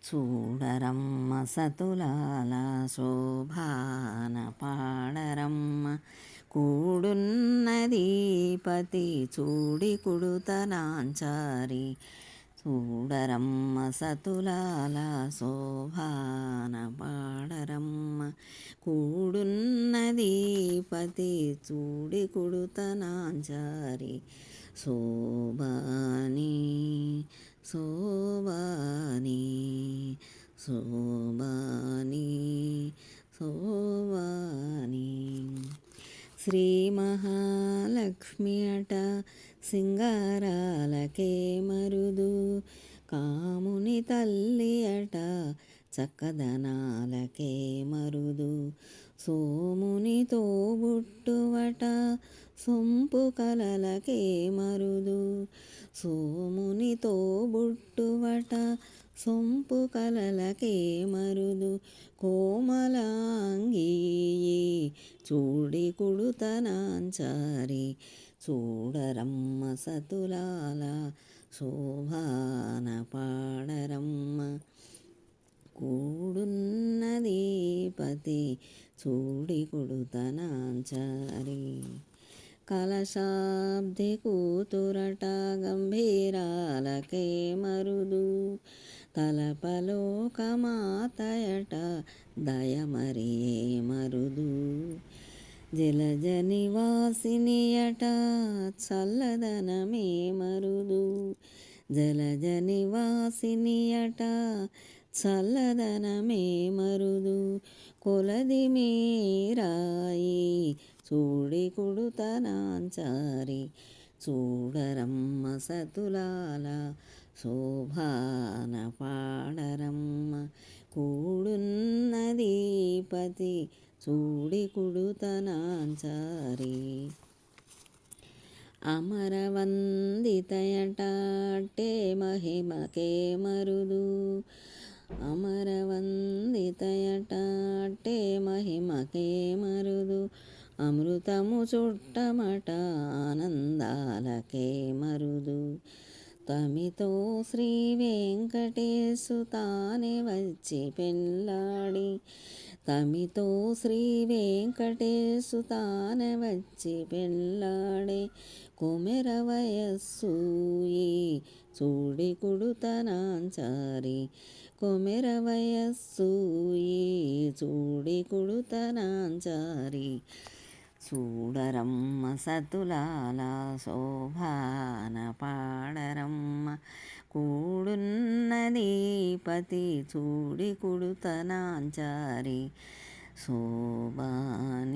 చూడరమ్మ సతులాల శోభాన పాడరమ్మ కూడున్నది పతి చూడి కుడుతనాంచారి. చూడరమ్మ సతులాల శోభాన పాడరమ్మ కూడున్నది పతి చూడి కుడుతనాంచారి. శోభాని శోభాని శోభాని శోభాని. శ్రీ మహాలక్ష్మి అట సింగారాలకే మరుదు, కాముని తల్లి అట చక్కదనాలకే మరుదు. సోముని తోబుట్టువట సొంపు కలలకే మరుదు. సోముని తోబుట్టువట సొంపు కలలకే మరుదు. కోమలాంగి చూడి కుడుతనాంచారి. చూడరమ్మ సతులాల శోభాన పాడరమ్మ కూడున్నది పతి చూడి కుడుతనాంచారి. కలశాబ్ది కూతురట గంభీరాలకే మరుదు. తలపలోకమాతయట దయమరియే మరుదు. జలజ నివాసినియట చల్లదనమే మరుదు. జలజ నివాసినియట చల్లదనమే మరుదు. కొలది మీరాయి చూడి కుడుతనాంచారి. చూడరమ్మ సతులాల శోభాన పాడరమ్మ కూడున్నది పతి చూడి కుడుతనాంచారి. అమరవందితయట అట్టే మహిమకే మరుదు. అమరవందితయట అట్టే మహిమకే మరుదు. అమృతము చుట్టమట ఆనందాలకే మరుదు. తమితో శ్రీ వెంకటేశు తానే వచ్చి పెళ్ళాడి. తమితో శ్రీ వెంకటేశు తానే వచ్చి పెళ్ళాడే. కొమెర వయస్సు చూడి కుడుతనాంచారి. కొమెర వయస్సు చూడి కుడుతనాంచారి. చూడరమ్మ సతులాల శోభాన పాడరమ్మ కూడున్నది పతి చూడి కుడుతనాంచారి. శోభాని